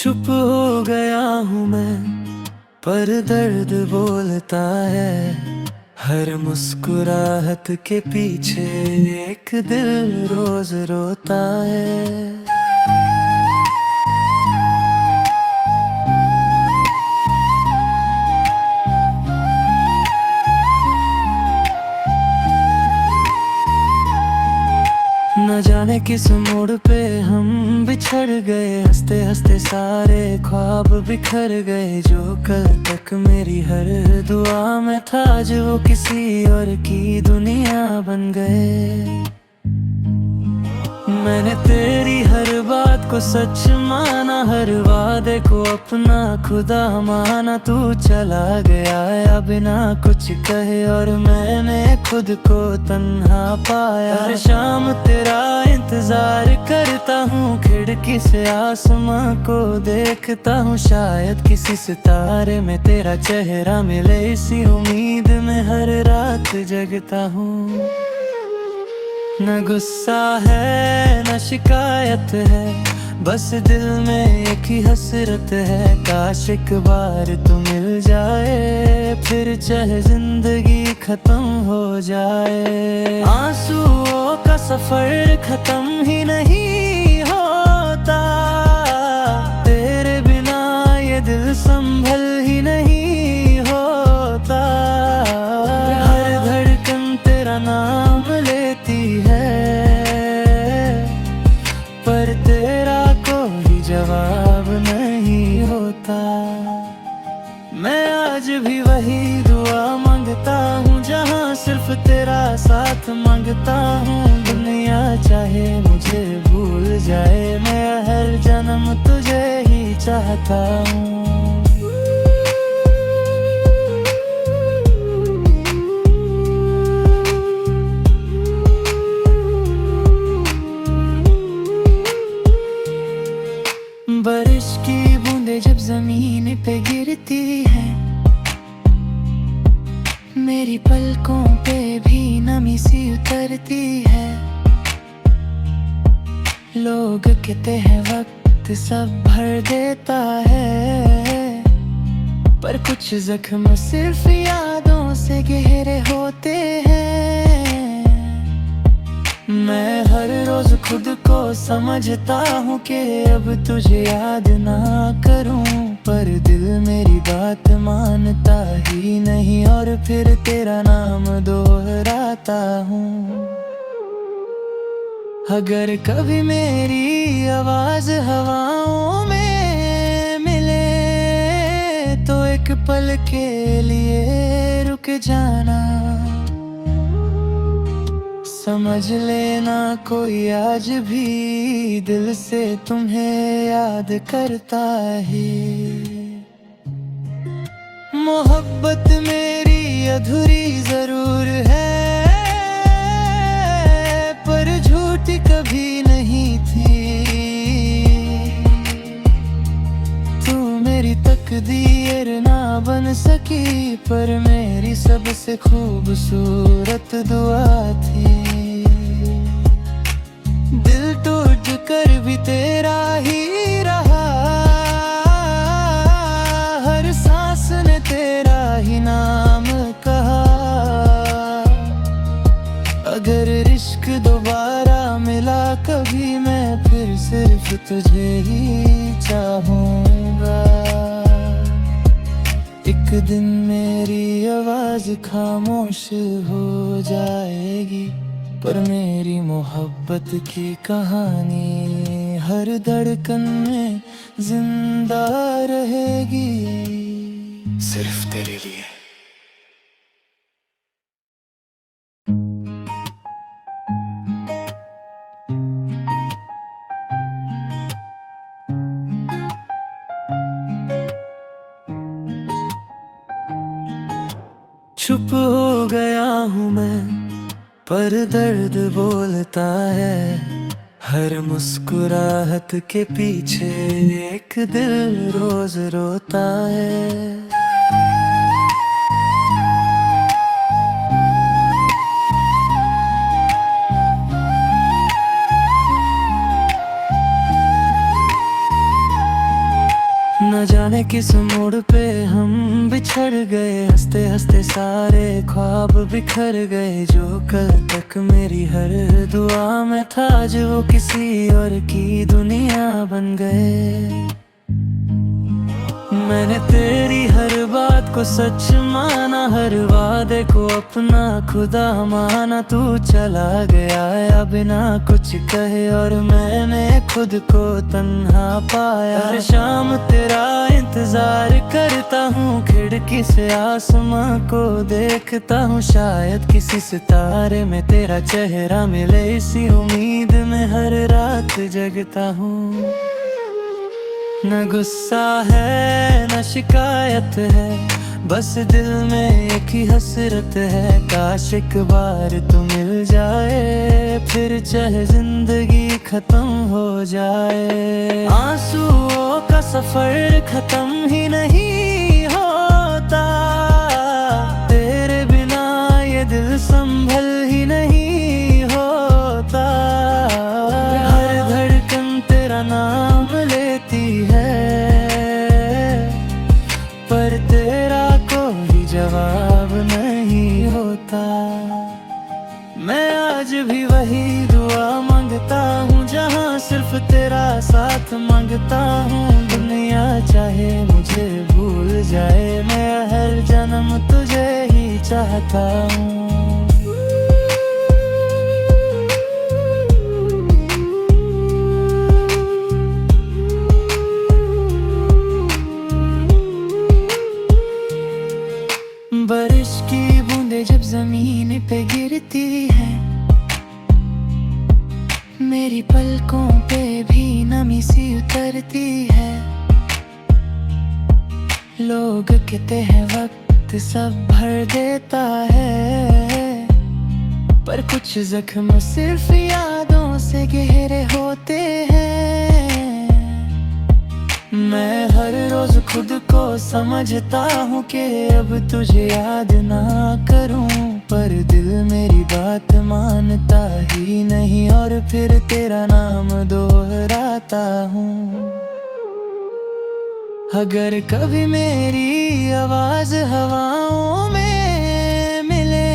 चुप हो गया हूँ मैं, पर दर्द बोलता है। हर मुस्कुराहट के पीछे एक दिल रोज रोता है। न जाने किस मोड़ पे हम बिछड़ गए, हंसते हंसते सारे ख्वाब बिखर गए। जो कल तक मेरी हर दुआ में था, आज वो किसी और की दुनिया बन गए। मैंने तेरी हर बात को सच माना, हर वादे को अपना खुदा माना। तू चला गया या बिना कुछ कहे, और मैंने खुद को तन्हा पाया। हर शाम तेरा इंतजार करता हूँ, खिड़की से आसमां को देखता हूँ। शायद किसी सितारे में तेरा चेहरा मिले, इसी उम्मीद में हर रात जगता हूँ। न गुस्सा है न शिकायत है, बस दिल में एक ही हसरत है। काश एक बार तू मिल जाए, फिर चाहे जिंदगी खत्म हो जाए। आंसुओं का सफर खत्म ही नहीं होता, तेरे बिना ये दिल संभल ही नहीं होता। हर धड़कन तेरा नाम लेती है, पर तेरा कोई जवाब नहीं होता। मैं आज भी वही दुआ मांगता हूँ, जहाँ सिर्फ तेरा साथ मांगता हूँ। दुनिया चाहे मुझे भूल जाए, मैं हर जन्म तुझे ही चाहता हूँ। बारिश की बूंदें जब जमीन पे गिरती है, मेरी पलकों पे भी नमी सी उतरती है। लोग कहते हैं वक्त सब भर देता है, पर कुछ जख्म सिर्फ यादों से गहरे होते हैं। मैं हर रोज खुद को समझता हूँ कि अब तुझे याद ना करूँ, पर दिल मेरी बात मानता ही नहीं, और फिर तेरा नाम दोहराता हूँ। अगर कभी मेरी आवाज हवाओं में मिले, तो एक पल के लिए रुक जाना। समझ लेना कोई आज भी दिल से तुम्हें याद करता है। मोहब्बत मेरी अधूरी जरूर है, पर झूठी कभी नहीं थी। तू मेरी तकदीर ना बन सकी, पर मेरी सबसे खूबसूरत दुआ थी। दिल टूट कर भी तेरा ही रहा, हर सांस ने तेरा ही नाम कहा। अगर इश्क दोबारा मिला कभी, मैं फिर सिर्फ तुझे ही चाहूंगा। एक दिन मेरी आवाज खामोश हो जाएगी, पर मेरी मोहब्बत की कहानी हर धड़कन में जिंदा रहेगी, सिर्फ तेरे लिए। चुप हो गया हूँ मैं, पर दर्द बोलता है। हर मुस्कुराहट के पीछे एक दिल रोज रोता है। न जाने किस मोड़ पे हम बिछड़ गए, हंसते हंसते सारे ख्वाब बिखर गए। जो कल तक मेरी हर दुआ में था, आज वो किसी और की दुनिया बन गए। मैंने तेरी हर बात को सच माना, हर वादे को अपना खुदा माना। तू चला गया या बिना कुछ कहे, और मैंने खुद को तन्हा पाया। हर शाम तेरा इंतजार करता हूँ, खिड़की से आसमां को देखता हूँ। शायद किसी सितारे में तेरा चेहरा मिले, इसी उम्मीद में हर रात जगता हूँ। न गुस्सा है न शिकायत है, बस दिल में एक ही हसरत है। काश एक बार तू मिल जाए, फिर चाहे जिंदगी खत्म हो जाए। आंसुओं का सफर खत्म ही नहीं होता, तेरे बिना ये दिल संभल ही नहीं होता। हर धड़कन तेरा नाम लेती है, पर तेरा कोई जवाब नहीं होता। मैं आज भी वही दुआ मांगता हूँ, जहाँ सिर्फ तेरा साथ मांगता हूँ। दुनिया चाहे मुझे भूल जाए, मैं हर जन्म तुझे ही चाहता हूँ। बारिश की बूंदें जब जमीन पे गिरती है, मेरी पलकों पे भी नमी सी उतरती है। लोग कहते हैं वक्त सब भर देता है, पर कुछ जख्म सिर्फ यादों से गहरे होते हैं। मैं हर रोज खुद को समझता हूँ कि अब तुझे याद ना करूँ, पर दिल मेरी बात मानता ही नहीं, और फिर तेरा नाम दोहराता हूँ। अगर कभी मेरी आवाज हवाओं में मिले,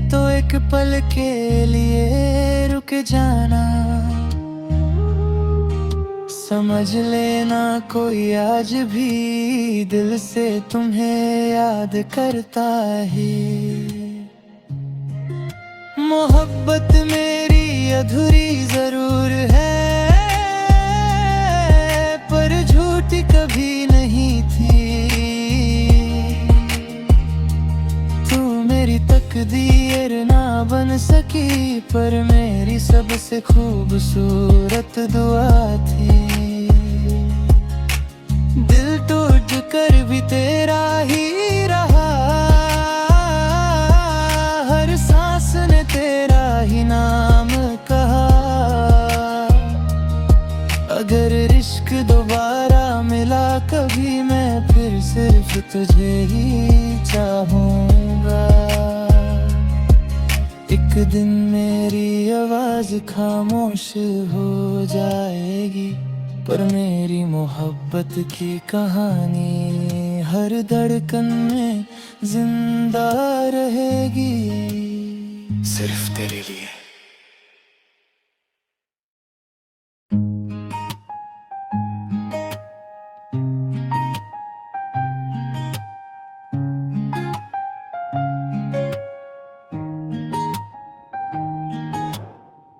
तो एक पल के लिए रुक जाना। समझ लेना कोई आज भी दिल से तुम्हें याद करता है। मोहब्बत मेरी अधूरी जरूर है, पर झूठी कभी नहीं थी। तू मेरी तकदीर ना बन सकी, पर मेरी सबसे खूबसूरत दुआ थी। दिल टूट कर भी तेरा ही रहा, हर सांस ने तेरा ही नाम कहा। अगर इश्क दोबारा मिला कभी, मैं फिर सिर्फ तुझे ही चाहूँगा। एक दिन मेरी आवाज खामोश हो जाएगी, पर मेरी मोहब्बत की कहानी हर धड़कन में जिंदा रहेगी, सिर्फ तेरे लिए।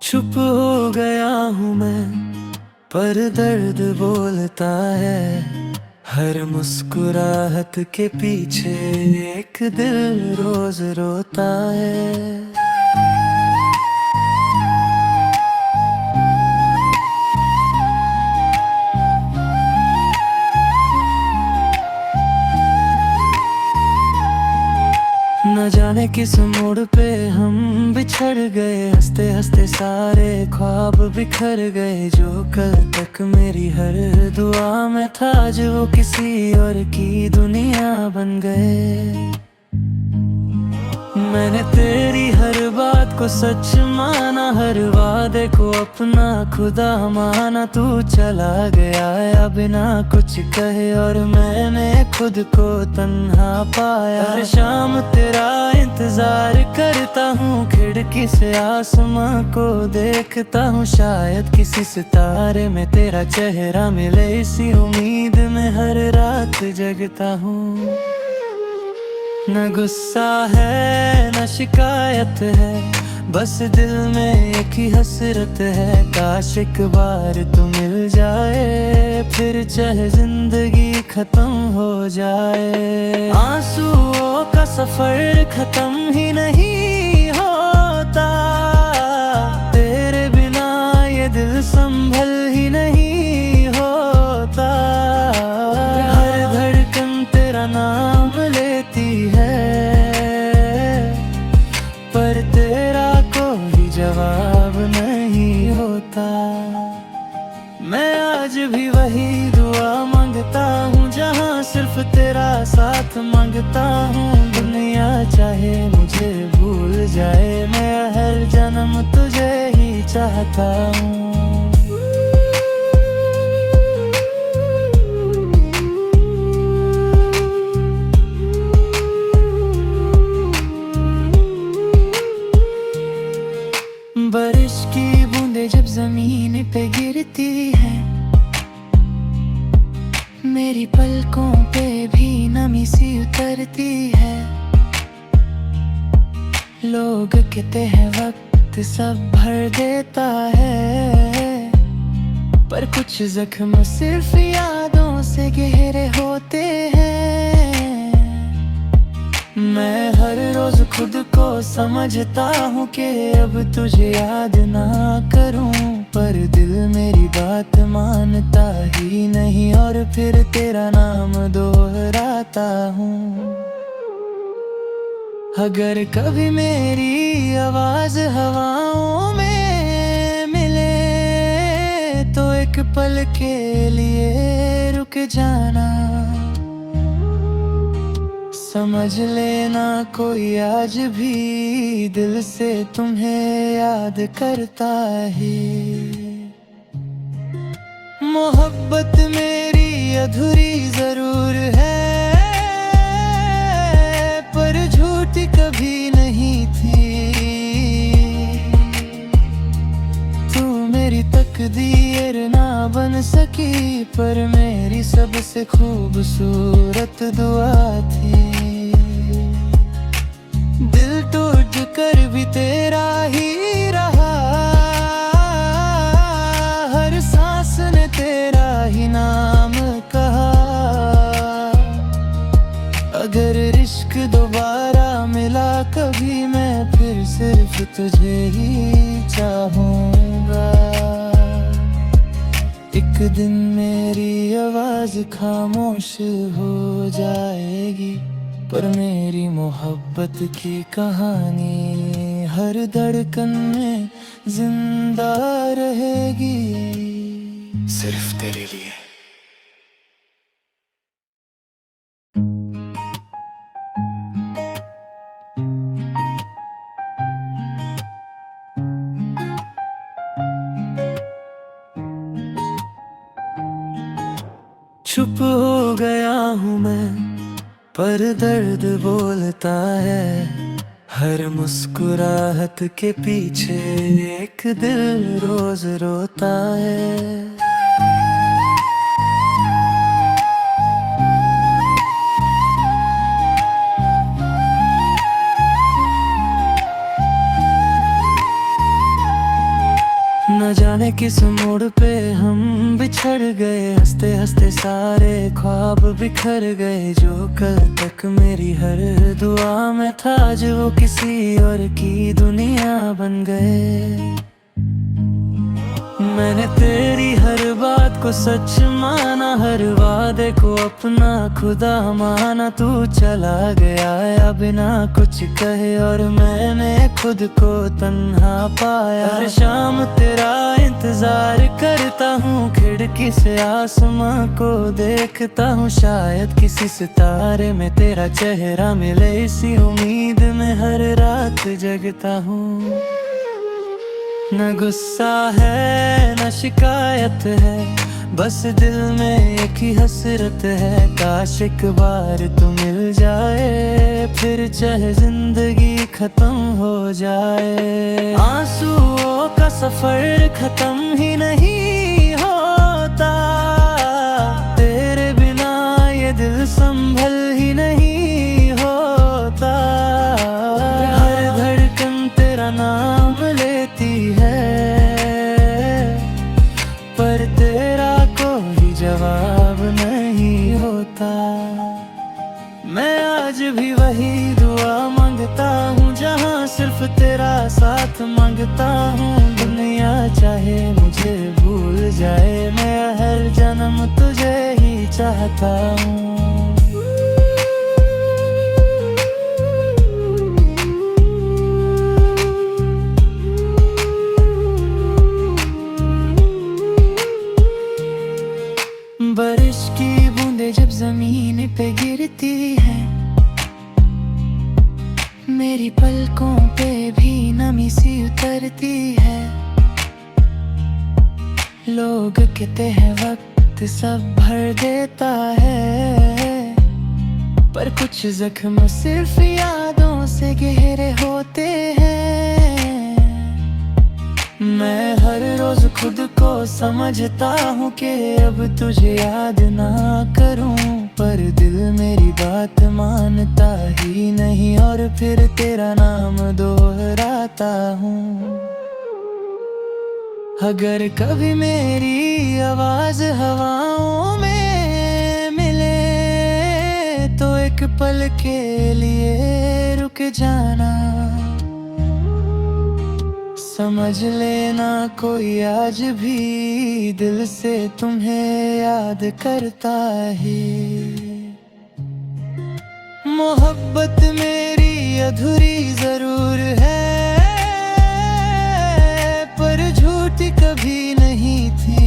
चुप हो गया हूँ मैं, पर दर्द बोलता है। हर मुस्कुराहट के पीछे एक दिल रोज रोता है। न जाने किस मोड़ पे हम बिछड़ गए, हंसते हंसते सारे ख्वाब बिखर गए। जो कल तक मेरी हर दुआ में था, आज वो किसी और की दुनिया बन गए। मैंने तेरी हर बात को सच माना, हर वादे को अपना खुदा माना। तू चला गया बिना कुछ कहे और मैंने खुद को तन्हा पाया। हर शाम तेरा इंतजार करता हूँ, खिड़की से आसमां को देखता हूँ। शायद किसी सितारे में तेरा चेहरा मिले, इसी उम्मीद में हर रात जगता हूँ। न गुस्सा है न शिकायत है, बस दिल में एक ही हसरत है। काश एक बार तू मिल जाए, फिर चाहे जिंदगी खत्म हो जाए। आंसुओं का सफर खत्म ही नहीं होता, तेरे बिना ये दिल संभल ही नहीं होता। हर धड़कन तेरा नाम लेती है, पर तेरा कोई जवाब नहीं होता। मैं आज भी वही दुआ मांगता हूँ, जहाँ सिर्फ तेरा साथ मांगता हूँ। दुनिया चाहे मुझे भूल जाए, मैं हर जन्म तुझे ही चाहता हूँ। बारिश की बूंदें जब जमीन पे गिरती है, मेरी पलकों पे भी नमी सी उतरती है। लोग कहते हैं वक्त सब भर देता है, पर कुछ जख्म सिर्फ यादों से गहरे होते हैं। मैं हर रोज खुद को समझता हूँ कि अब तुझे याद ना करूँ, पर दिल मेरी बात मानता ही नहीं और फिर तेरा नाम दोहराता हूँ। अगर कभी मेरी आवाज हवाओं में मिले, तो एक पल के लिए रुक जाना। समझ लेना कोई आज भी दिल से तुम्हें याद करता है। मोहब्बत मेरी अधूरी जरूर है, पर झूठी कभी नहीं थी। तू मेरी तकदीर ना बन सकी, पर मेरी सबसे खूबसूरत दुआ थी। दिल टूट कर भी तेरा ही रहा, हर सांस ने तेरा ही नाम कहा। अगर इश्क दोबारा मिला कभी, मैं फिर सिर्फ तुझे ही चाहूँगा। एक दिन मेरी आवाज खामोश हो जाएगी, पर मेरी मोहब्बत की कहानी हर धड़कन में जिंदा रहेगी, सिर्फ तेरे लिए। चुप हो गया हूँ मैं, पर दर्द बोलता है। हर मुस्कुराहट के पीछे एक दिल रोज रोता है। न जाने किस मोड़ पे हम बिछड़ गए, हंसते हंसते सारे ख्वाब बिखर गए। जो कल तक मेरी हर दुआ में था, आज वो किसी और की दुनिया बन गए। मैंने तेरी हर बात को सच माना, हर वादे को अपना खुदा माना। तू चला गया या बिना कुछ कहे और मैंने खुद को तन्हा पाया। हर शाम तेरा इंतजार करता हूँ, खिड़की से आसमां को देखता हूँ। शायद किसी सितारे में तेरा चेहरा मिले, इसी उम्मीद में हर रात जगता हूँ। न गुस्सा है न शिकायत है, बस दिल में एक ही हसरत है। काश एक बार तू मिल जाए, फिर चाहे जिंदगी खत्म हो जाए। आंसुओं का सफर खत्म ही नहीं होता, तेरे बिना ये दिल संभल ही नहीं होता। हर धड़कन तेरा नाम लेती है, पर तेरा कोई जवाब नहीं होता। मैं आज भी वही दुआ मांगता हूँ, जहाँ सिर्फ तेरा साथ मांगता हूँ। दुनिया चाहे मुझे भूल जाए, मैं हर जन्म तुझे ही चाहता हूँ। बारिश की बूंदें जब जमीन पे गिरती है, मेरी पलकों पे भी नमी सी उतरती है। लोग कहते हैं वक्त सब भर देता है, पर कुछ जख्म सिर्फ यादों से गहरे होते हैं। मैं हर रोज खुद को समझता हूँ कि अब तुझे याद ना करूँ, पर दिल मेरी बात मानता ही नहीं और फिर तेरा नाम दोहराता हूँ। अगर कभी मेरी आवाज हवाओं में मिले, तो एक पल के लिए रुक जाना। समझ लेना कोई आज भी दिल से तुम्हें याद करता है। मोहब्बत मेरी अधूरी जरूर है, पर झूठी कभी नहीं थी।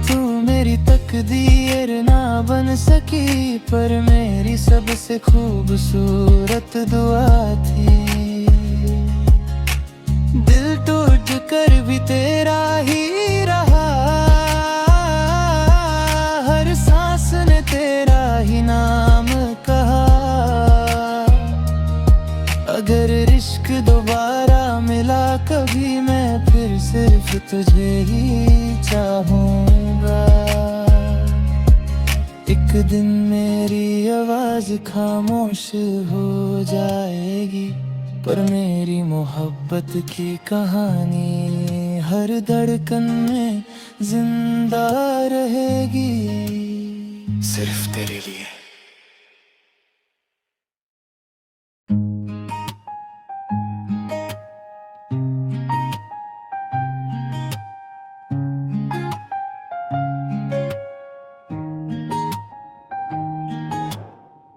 तू मेरी तकदीर ना बन सकी, पर मेरी सबसे खूबसूरत दुआ थी। दिल टूट कर भी तेरा ही रहा, हर सांस ने तेरा ही नाम कहा। अगर इश्क दोबारा मिला कभी, मैं फिर सिर्फ तुझे ही चाहूंगा। एक दिन मेरी आवाज खामोश हो जाएगी, पर मेरी मोहब्बत की कहानी हर धड़कन में जिंदा रहेगी, सिर्फ तेरे लिए।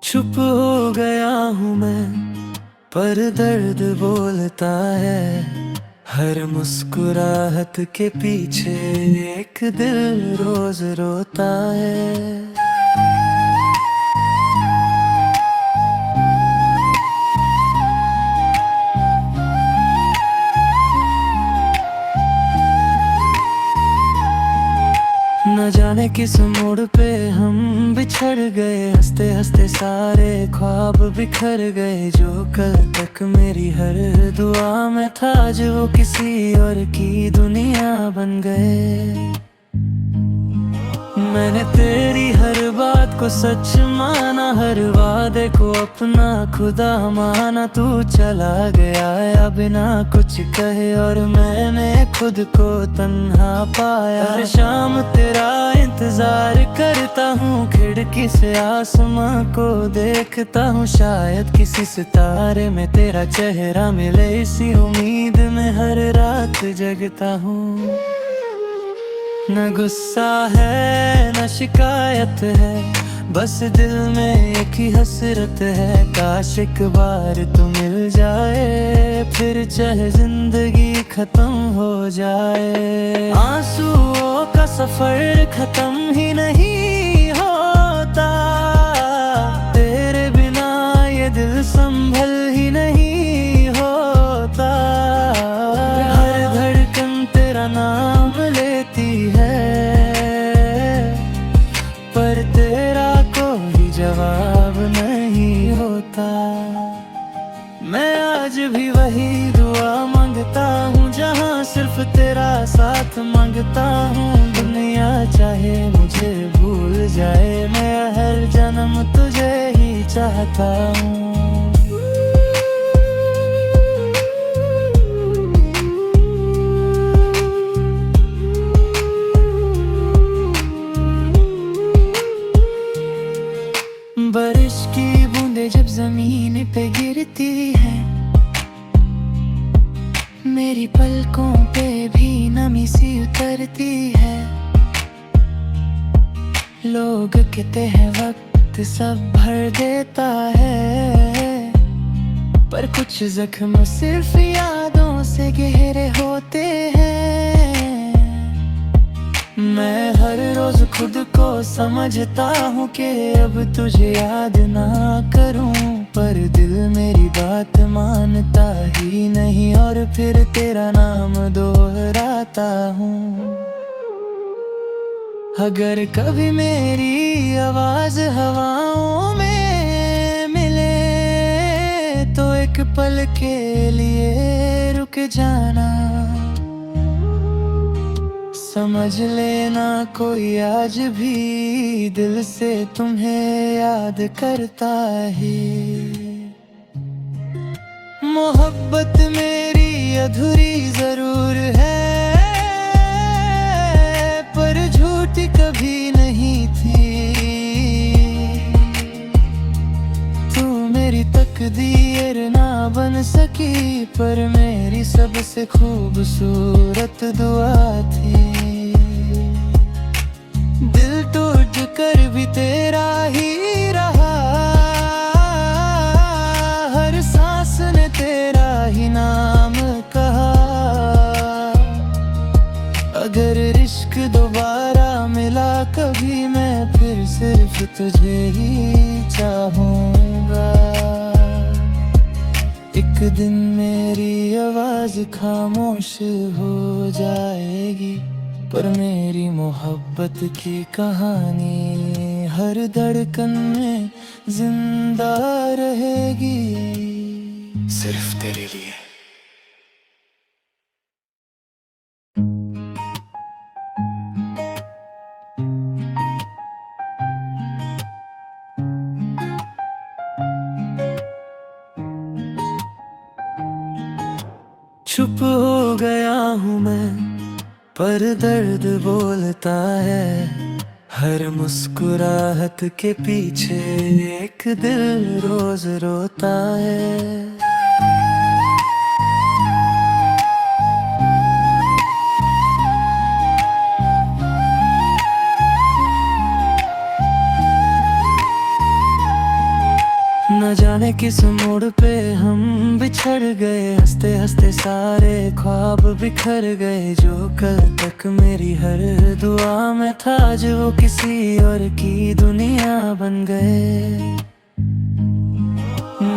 चुप हो गया हूँ मैं, पर दर्द बोलता है। हर मुस्कुराहट के पीछे एक दिल रोज रोता है। न जाने किस मोड़ पे हम बिछड़ गए, हंसते हंसते सारे ख्वाब बिखर गए। जो कल तक मेरी हर दुआ में था, आज वो किसी और की दुनिया बन गए। मैंने तेरी हर बात को सच माना, हर वादे को अपना खुदा माना। तू चला गया या बिना कुछ कहे और मैंने खुद को तन्हा पाया। हर शाम तेरा इंतजार करता हूँ, खिड़की खिड़की से आसमां को देखता हूँ, शायद किसी सितारे में तेरा चेहरा मिले। इसी उम्मीद में हर रात जगता हूँ। न गुस्सा है न शिकायत है, बस दिल में एक ही हसरत है। काश एक बार तू मिल जाए, फिर चाहे जिंदगी खत्म हो जाए। आंसुओं का सफर खत्म ही नहीं होता, तेरे बिना ये दिल संभल ही नहीं होता। हर धड़कन तेरा नाम लेती है, पर तेरा कोई जवाब नहीं होता। मैं आज भी वही दुआ मांगता हूँ, जहाँ सिर्फ तेरा साथ मांगता हूँ। दुनिया चाहे मुझे भूल जाए, मैं हर जन्म तुझे ही चाहता हूँ। बारिश की बूंदें जब जमीन पे गिरती है, मेरी पलकों पे भी नमी सी उतरती है। लोग कहते हैं वक्त सब भर देता है, पर कुछ जख्म सिर्फ यादों से गहरे होते हैं। मैं हर रोज खुद को समझता हूँ कि अब तुझे याद ना करूँ, पर दिल मेरी बात मानता ही नहीं, और फिर तेरा नाम दोहराता हूँ। अगर कभी मेरी आवाज हवाओं में मिले, तो एक पल के लिए रुक जाना। समझ लेना कोई आज भी दिल से तुम्हें याद करता है। मोहब्बत मेरी अधूरी जरूर है, पर झूठी कभी नहीं थी। तू मेरी तकदीर ना बन सकी, पर मेरी सबसे खूबसूरत दुआ थी। दिल टूट कर भी तेरा ही रहा, हर सांस ने तेरा ही नाम कहा। अगर इश्क दोबारा मिला कभी, मैं फिर सिर्फ तुझे ही चाहूंगा। एक दिन मेरी आवाज खामोश हो जाएगी, पर मेरी मोहब्बत की कहानी हर धड़कन में जिंदा रहेगी, सिर्फ तेरे लिए। चुप हो गया हूँ मैं, पर दर्द बोलता है। हर मुस्कुराहट के पीछे एक दिल रोज रोता है। न जाने किस मोड़ पे हम बिछड़ गए, हंसते हंसते सारे ख्वाब बिखर गए। जो कल तक मेरी हर दुआ में था, आज वो किसी और की दुनिया बन गए।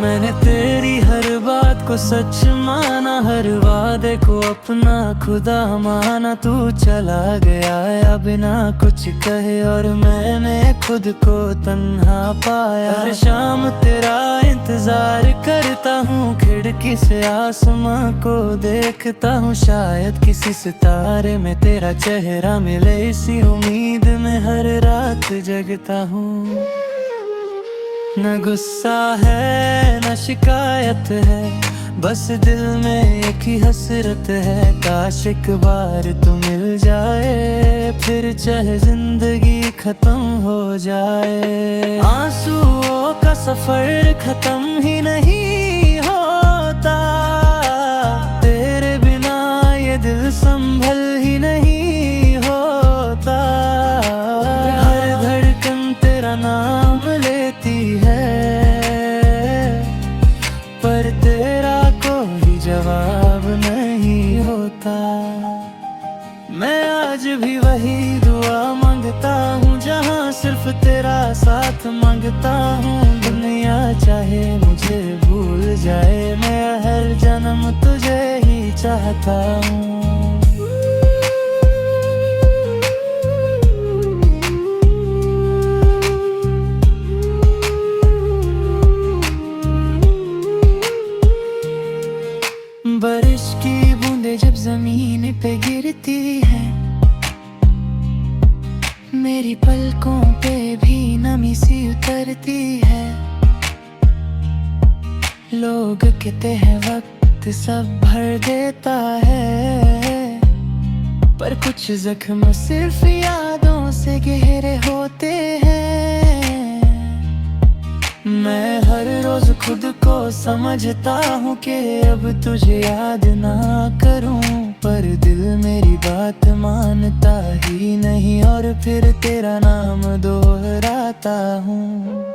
मैंने तेरी हर बात को सच माना, हर वादे को अपना खुदा माना। तू चला गया बिना कुछ कहे, और मैंने खुद को तन्हा पाया। हर शाम तेरा इंतजार करता हूँ, खिड़की से आसमां को देखता हूँ। शायद किसी सितारे में तेरा चेहरा मिले, इसी उम्मीद में हर रात जगता हूँ। न गुस्सा है न शिकायत है, बस दिल में एक ही हसरत है। काश एक बार तू मिल जाए, फिर चाहे जिंदगी खत्म हो जाए। आंसुओं का सफर खत्म ही नहीं होता, तेरे बिना ये दिल संभल ही नहीं होता। हर धड़कन तेरा नाम लेती है, पर तेरा कोई जवाब नहीं होता। मैं आज भी वही दुआ मांगता हूँ, जहाँ सिर्फ तेरा साथ मांगता हूँ। दुनिया चाहे मुझे भूल जाए, मैं हर जन्म तुझे ही चाहता हूँ। बारिश की बूंदें जब जमीन पे गिरती है, मेरी पलकों पे भी नमी सी उतरती है। लोग कहते हैं वक्त सब भर देता है, पर कुछ जख्म सिर्फ यादों से गहरे होते हैं। मैं हर रोज खुद को समझता हूँ कि अब तुझे याद ना करूँ, पर दिल मेरी बात मानता ही नहीं, और फिर तेरा नाम दोहराता हूँ।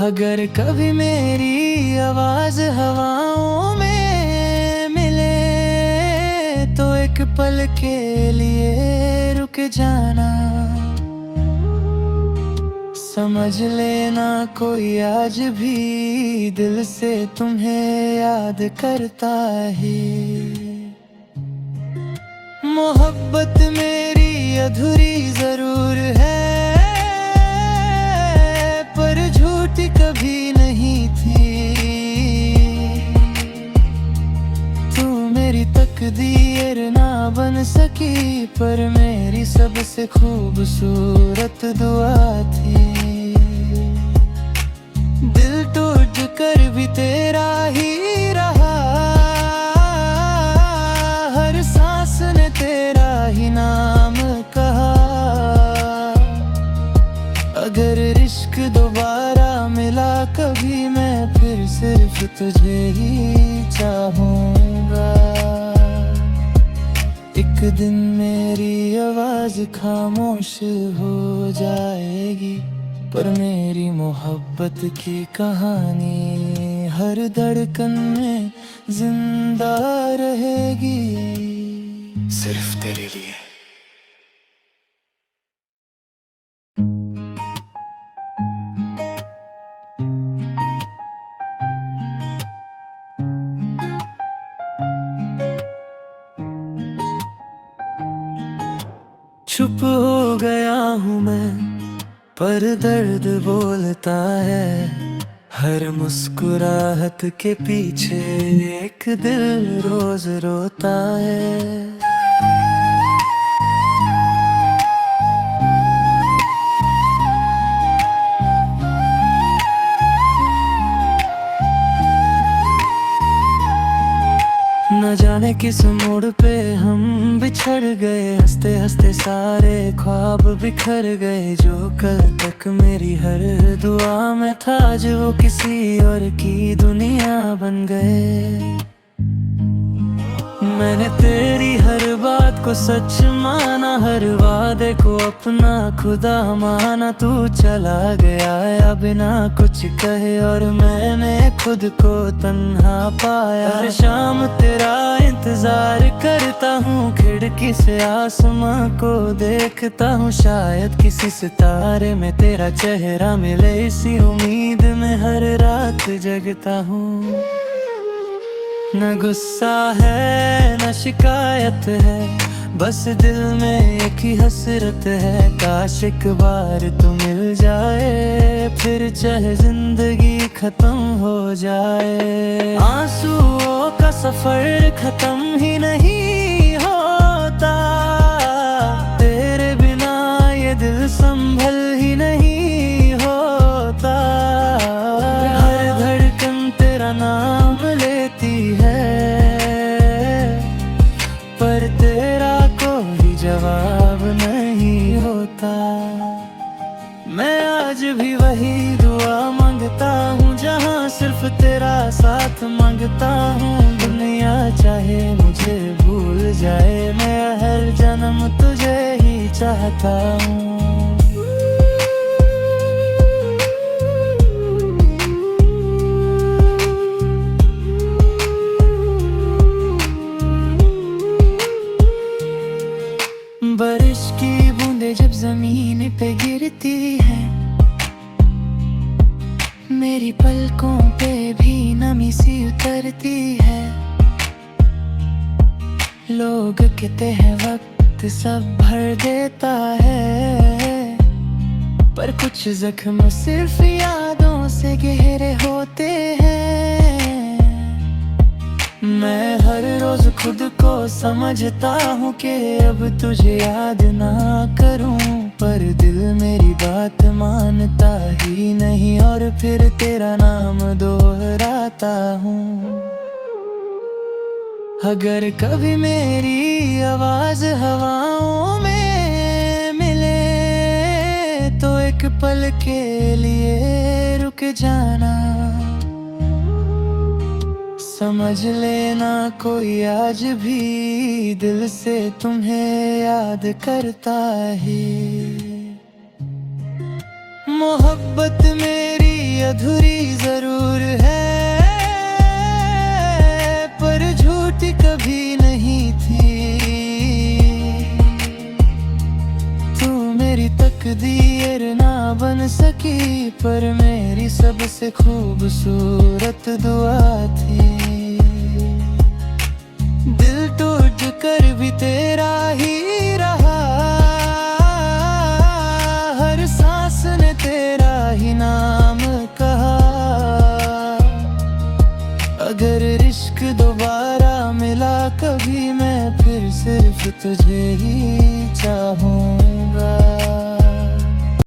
अगर कभी मेरी आवाज हवाओं में मिले, तो एक पल के लिए रुक जाना। समझ लेना कोई आज भी दिल से तुम्हें याद करता है। मोहब्बत मेरी अधूरी जरूर है, पर झूठी कभी नहीं थी। तू मेरी तकदीर ना बन सकी, पर मेरी सबसे खूबसूरत दुआ थी। दिल टूट कर भी तेरा ही रहा, हर सांस ने तेरा ही नाम कहा। अगर इश्क दोबारा मिला कभी, मैं फिर सिर्फ तुझे ही चाहूंगा। एक दिन मेरी आवाज खामोश हो जाएगी, पर मेरी मोहब्बत की कहानी हर धड़कन में जिंदा रहेगी, सिर्फ तेरे लिए। चुप हो गया हूँ मैं, पर दर्द बोलता है। हर मुस्कुराहट के पीछे एक दिल रोज रोता है। न जाने किस मोड़ पे हम बिछड़ गए, हंसते हंसते सारे ख्वाब बिखर गए। जो कल तक मेरी हर दुआ में था, आज वो किसी और की दुनिया बन गए। मैंने तेरी हर बात को सच माना, हर वादे को अपना खुदा माना। तू चला गया या बिना कुछ कहे, और मैंने खुद को तन्हा पाया। हर शाम तेरा इंतजार करता हूँ, खिड़की से आसमां को देखता हूँ। शायद किसी सितारे में तेरा चेहरा मिले, इसी उम्मीद में हर रात जगता हूँ। न गुस्सा है न शिकायत है, बस दिल में एक ही हसरत है। काश एक बार तू मिल जाए, फिर चाहे जिंदगी खत्म हो जाए। आंसुओं का सफर खत्म ही नहीं होता, तेरे बिना ये दिल संभल ही नहीं होता। हर धड़कन तेरा नाम लेती है, पर तेरा मैं आज भी वही दुआ मांगता हूँ, जहाँ सिर्फ तेरा साथ मांगता हूँ। दुनिया चाहे मुझे भूल जाए, मैं हर जन्म तुझे ही चाहता हूँ। बारिश की बूंदें जब जमीन पे गिरती है, मेरी पलकों पे भी नमी सी उतरती है। लोग कहते हैं वक्त सब भर देता है, पर कुछ जख्म सिर्फ यादों से गहरे होते हैं। मैं हर रोज खुद को समझता हूँ कि अब तुझे याद ना करूँ, पर दिल मेरी बात मानता ही नहीं, और फिर तेरा नाम दोहराता हूँ। अगर कभी मेरी आवाज हवाओं में मिले, तो एक पल के लिए रुक जाना। समझ लेना कोई आज भी दिल से तुम्हें याद करता है। मोहब्बत मेरी अधूरी जरूर है, पर झूठी कभी नहीं थी। तू मेरी तकदीर ना बन सकी, पर मेरी सबसे खूबसूरत दुआ थी। दिल टूट कर भी तेरा ही रहा, हर सांस ने तेरा ही नाम कहा। अगर इश्क दोबारा मिला कभी, मैं फिर सिर्फ तुझे ही चाहूँगा।